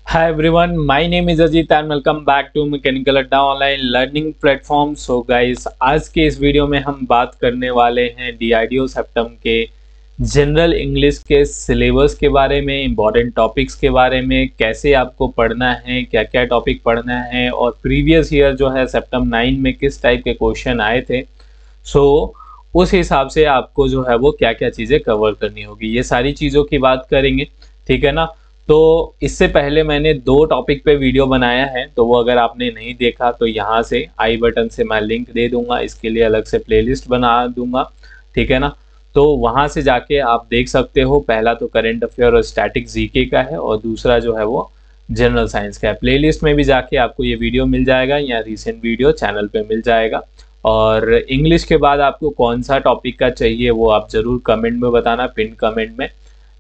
Hi everyone, my name is Ajit and welcome back to mechanical Adda online learning platform. So guys, आज के इस video में हम बात करने वाले हैं डीआईडीओ सेप्टम के जनरल इंग्लिश के सिलेबस के बारे में, इंपॉर्टेंट टॉपिक्स के बारे में, कैसे आपको पढ़ना है, क्या क्या टॉपिक पढ़ना है और प्रीवियस ईयर जो है सेप्टम 9 में किस टाइप के क्वेश्चन आए थे। सो उस हिसाब से आपको जो है वो क्या क्या चीज़ें कवर करनी होगी, ये सारी चीज़ों की बात करेंगे, ठीक है ना। तो इससे पहले मैंने दो टॉपिक पे वीडियो बनाया है, तो वो अगर आपने नहीं देखा तो यहाँ से आई बटन से मैं लिंक दे दूंगा, इसके लिए अलग से प्लेलिस्ट बना दूंगा, ठीक है ना। तो वहाँ से जाके आप देख सकते हो। पहला तो करंट अफेयर और स्टैटिक जीके का है और दूसरा जो है वो जनरल साइंस का है। प्लेलिस्ट में भी जाके आपको ये वीडियो मिल जाएगा या रिसेंट वीडियो चैनल पे मिल जाएगा। और इंग्लिश के बाद आपको कौन सा टॉपिक का चाहिए वो आप ज़रूर कमेंट में बताना, पिन कमेंट में,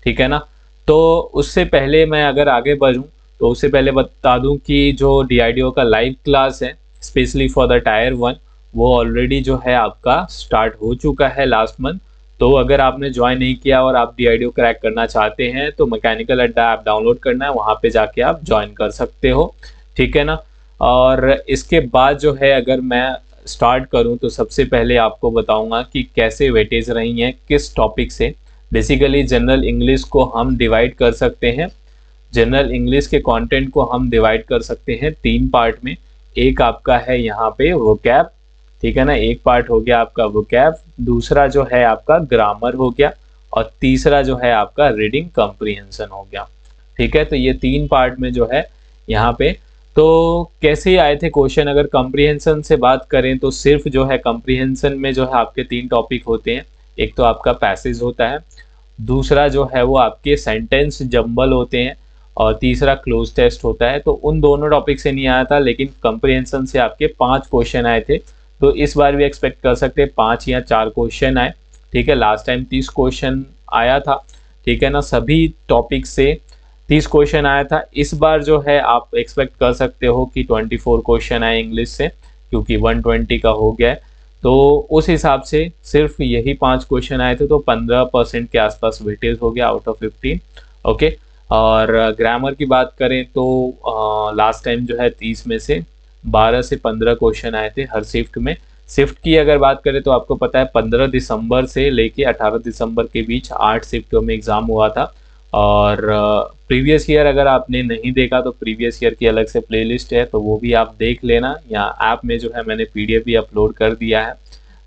ठीक है ना। तो उससे पहले मैं अगर आगे बढ़ूं तो उससे पहले बता दूं कि जो डीआईडीओ का लाइव क्लास है स्पेशली फॉर द टायर 1, वो ऑलरेडी जो है आपका स्टार्ट हो चुका है लास्ट मंथ। तो अगर आपने ज्वाइन नहीं किया और आप डीआईडीओ क्रैक करना चाहते हैं तो मैकेनिकल अड्डा ऐप डाउनलोड करना है, वहाँ पे जाके आप ज्वाइन कर सकते हो, ठीक है ना। और इसके बाद जो है अगर मैं स्टार्ट करूं तो सबसे पहले आपको बताऊंगा कि कैसे वेटेज रही हैं किस टॉपिक से। बेसिकली जनरल इंग्लिश को हम डिवाइड कर सकते हैं, जनरल इंग्लिश के कंटेंट को हम डिवाइड कर सकते हैं तीन पार्ट में। एक आपका है यहाँ पे वोकैब, ठीक है ना, एक पार्ट हो गया आपका वोकैब, दूसरा जो है आपका ग्रामर हो गया और तीसरा जो है आपका रीडिंग कॉम्प्रिहेंशन हो गया, ठीक है। तो ये तीन पार्ट में जो है यहाँ पे तो कैसे आए थे क्वेश्चन। अगर कॉम्प्रिहेंशन से बात करें तो सिर्फ जो है कॉम्प्रिहेंशन में जो है आपके तीन टॉपिक होते हैं। एक तो आपका पैसेज होता है, दूसरा जो है वो आपके सेंटेंस जंबल होते हैं और तीसरा क्लोज टेस्ट होता है। तो उन दोनों टॉपिक से नहीं आया था, लेकिन कॉम्प्रिहेंशन से आपके 5 क्वेश्चन आए थे। तो इस बार भी एक्सपेक्ट कर सकते हैं 5 या 4 क्वेश्चन आए, ठीक है। लास्ट टाइम 30 क्वेश्चन आया था, ठीक है ना, सभी टॉपिक से 30 क्वेश्चन आया था। इस बार जो है आप एक्सपेक्ट कर सकते हो कि 24 क्वेश्चन आए इंग्लिश से, क्योंकि 120 का हो गया है। तो उस हिसाब से सिर्फ यही 5 क्वेश्चन आए थे, तो 15% के आसपास वेटेज हो गया आउट ऑफ 15, ओके। और ग्रामर की बात करें तो लास्ट टाइम जो है 30 में से 12 से 15 क्वेश्चन आए थे हर शिफ्ट में। शिफ्ट की अगर बात करें तो आपको पता है 15 दिसंबर से लेके 18 दिसंबर के बीच 8 शिफ्टों में एग्ज़ाम हुआ था। और प्रीवियस ईयर अगर आपने नहीं देखा तो प्रीवियस ईयर की अलग से प्लेलिस्ट है, तो वो भी आप देख लेना। या ऐप में जो है मैंने पीडीएफ भी अपलोड कर दिया है,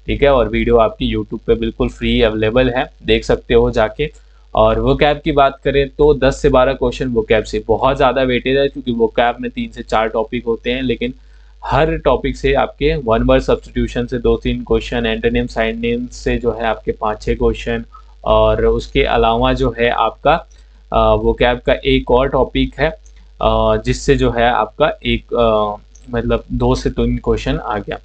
ठीक है। और वीडियो आपकी यूट्यूब पे बिल्कुल फ्री अवेलेबल है, देख सकते हो जाके। और वो कैब की बात करें तो 10 से 12 क्वेश्चन वो कैब से बहुत ज़्यादा वेटेज है, क्योंकि वो कैब में 3 से 4 टॉपिक होते हैं, लेकिन हर टॉपिक से आपके वन वर्ड सब्स्टिट्यूशन से 2-3 क्वेश्चन, एंटोनिम साइनोनिम से जो है आपके 5-6 क्वेश्चन, और उसके अलावा जो है आपका वो कैब का एक और टॉपिक है जिससे जो है आपका एक मतलब 2 से 3 क्वेश्चन आ गया।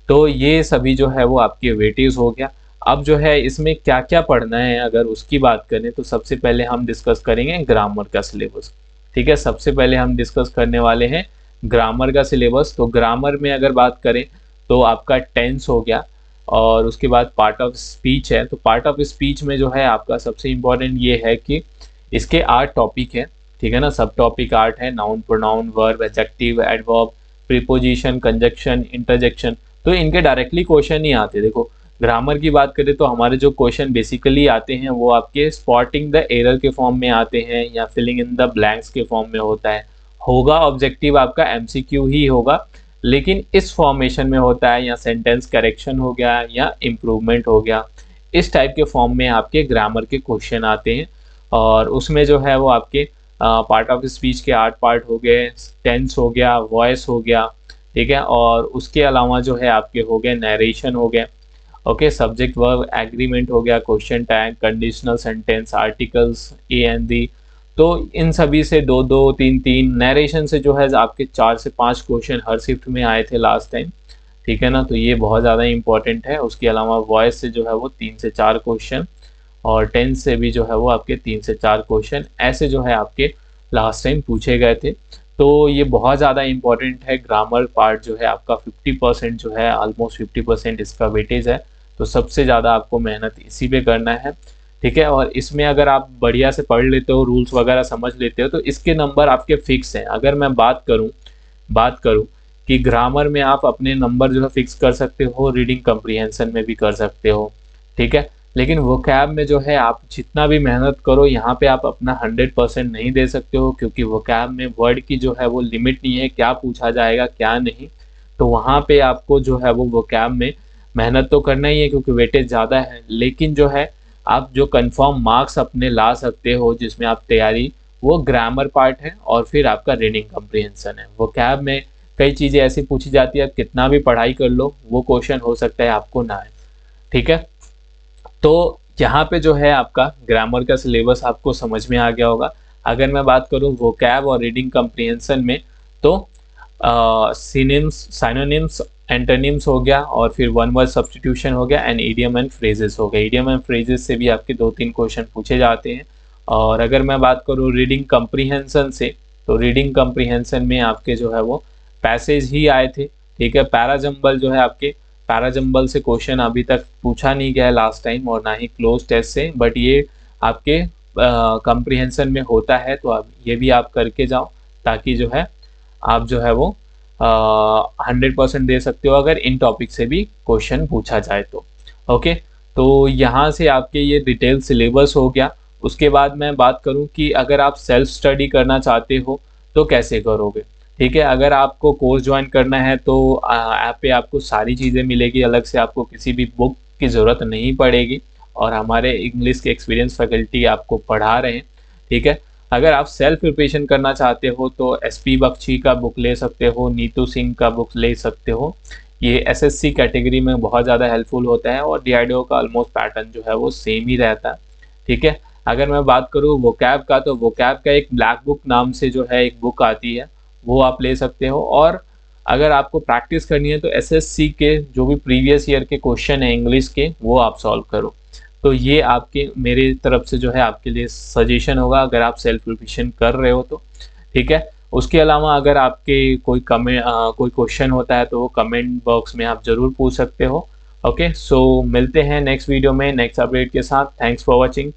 तो ये सभी जो है वो आपके वेटेज हो गया। अब जो है इसमें क्या क्या पढ़ना है अगर उसकी बात करें तो सबसे पहले हम डिस्कस करेंगे ग्रामर का सिलेबस, ठीक है। सबसे पहले हम डिस्कस करने वाले हैं ग्रामर का सिलेबस। तो ग्रामर में अगर बात करें तो आपका टेंस हो गया और उसके बाद पार्ट ऑफ स्पीच है। तो पार्ट ऑफ स्पीच में जो है आपका सबसे इम्पोर्टेंट ये है कि इसके 8 टॉपिक है, ठीक है ना। सब टॉपिक 8 है, noun, pronoun, verb, adjective, adverb, preposition, conjunction, interjection. तो इनके डायरेक्टली क्वेश्चन नहीं आते। देखो ग्रामर की बात करें तो हमारे जो क्वेश्चन बेसिकली आते हैं वो आपके स्पॉटिंग द एरर के फॉर्म में आते हैं या फिलिंग इन द ब्लैंक्स के फॉर्म में होता है। होगा ऑब्जेक्टिव आपका एमसीक्यू ही होगा, लेकिन इस फॉर्मेशन में होता है, या सेंटेंस करेक्शन हो गया या इम्प्रूवमेंट हो गया, इस टाइप के फॉर्म में आपके ग्रामर के क्वेश्चन आते हैं। और उसमें जो है वो आपके पार्ट ऑफ स्पीच के 8 पार्ट हो गए, टेंस हो गया, वॉइस हो गया, ठीक है। और उसके अलावा जो है आपके हो गए नरेशन हो गया, ओके, सब्जेक्ट वर्ब एग्रीमेंट हो गया, question tag, conditional sentence, articles, A and the. तो इन सभी से 2-2, 3-3, नरेशन से जो है आपके 4 से 5 क्वेश्चन हर शिफ्ट में आए थे लास्ट टाइम, ठीक है ना। तो ये बहुत ज़्यादा इंपॉर्टेंट है। उसके अलावा वॉइस से जो है वो 3 से 4 क्वेश्चन और टेंस से भी जो है वो आपके 3 से 4 क्वेश्चन ऐसे जो है आपके लास्ट टाइम पूछे गए थे। तो ये बहुत ज़्यादा इंपॉर्टेंट है। ग्रामर पार्ट जो है आपका 50% जो है, ऑलमोस्ट 50% इसका वेटेज है। तो सबसे ज़्यादा आपको मेहनत इसी पे करना है, ठीक है। और इसमें अगर आप बढ़िया से पढ़ लेते हो, रूल्स वगैरह समझ लेते हो, तो इसके नंबर आपके फिक्स हैं। अगर मैं बात करूं कि ग्रामर में आप अपने नंबर जो है फिक्स कर सकते हो, रीडिंग कम्प्रीहेंशन में भी कर सकते हो, ठीक है। लेकिन वोकैब में जो है आप जितना भी मेहनत करो, यहाँ पे आप अपना 100% नहीं दे सकते हो, क्योंकि वोकैब में वर्ड की जो है वो लिमिट नहीं है, क्या पूछा जाएगा क्या नहीं। तो वहाँ पे आपको जो है वो वोकैब में मेहनत तो करना ही है, क्योंकि वेटेज ज़्यादा है। लेकिन जो है आप जो कंफर्म मार्क्स अपने ला सकते हो जिसमें आप तैयारी, वो ग्रामर पार्ट है और फिर आपका रीडिंग कम्प्रीहेंशन है। वोकैब में कई चीज़ें ऐसी पूछी जाती है, आप कितना भी पढ़ाई कर लो वो क्वेश्चन हो सकता है आपको ना आए, ठीक है। तो यहाँ पे जो है आपका ग्रामर का सिलेबस आपको समझ में आ गया होगा। अगर मैं बात करूँ वोकैब और रीडिंग कम्प्रीहेंशन में, तो सिनोनिम्स, एंटोनिम्स हो गया, और फिर वन वर्ड सब्स्टिट्यूशन हो गया, एंड इडियम एंड फ्रेजेस हो गया। इडियम एंड फ्रेजेस से भी आपके 2-3 क्वेश्चन पूछे जाते हैं। और अगर मैं बात करूँ रीडिंग कम्प्रीहेंशन से, तो रीडिंग कम्प्रीहेंशन में आपके जो है वो पैसेज ही आए थे, ठीक है। पैराजम्बल जो है आपके, पैराजम्बल से क्वेश्चन अभी तक पूछा नहीं गया है लास्ट टाइम, और ना ही क्लोज टेस्ट से, बट ये आपके कम्प्रीहेंशन में होता है। तो आप ये भी आप करके जाओ, ताकि जो है आप जो है वो 100% दे सकते हो अगर इन टॉपिक से भी क्वेश्चन पूछा जाए तो। ओके, तो यहाँ से आपके ये डिटेल सिलेबस हो गया। उसके बाद मैं बात करूँ कि अगर आप सेल्फ स्टडी करना चाहते हो तो कैसे करोगे, ठीक है। अगर आपको कोर्स ज्वाइन करना है तो ऐप पे आपको सारी चीज़ें मिलेगी, अलग से आपको किसी भी बुक की ज़रूरत नहीं पड़ेगी, और हमारे इंग्लिश के एक्सपीरियंस फैकल्टी आपको पढ़ा रहे हैं, ठीक है। अगर आप सेल्फ प्रिपरेशन करना चाहते हो तो SP बख्शी का बुक ले सकते हो, नीतू सिंह का बुक ले सकते हो। ये SSC कैटेगरी में बहुत ज़्यादा हेल्पफुल होता है, और DRDO का ऑलमोस्ट पैटर्न जो है वो सेम ही रहता है, ठीक है। अगर मैं बात करूँ वोकैब का, तो वोकैब का एक ब्लैक बुक नाम से जो है एक बुक आती है, वो आप ले सकते हो। और अगर आपको प्रैक्टिस करनी है तो SSC के जो भी प्रीवियस ईयर के क्वेश्चन है इंग्लिश के, वो आप सॉल्व करो। तो ये आपके मेरे तरफ से जो है आपके लिए सजेशन होगा, अगर आप सेल्फ प्रिपरेशन कर रहे हो तो, ठीक है। उसके अलावा अगर आपके कोई क्वेश्चन होता है तो वो कमेंट बॉक्स में आप ज़रूर पूछ सकते हो। ओके, सो मिलते हैं नेक्स्ट वीडियो में नेक्स्ट अपडेट के साथ। Thanks for watching.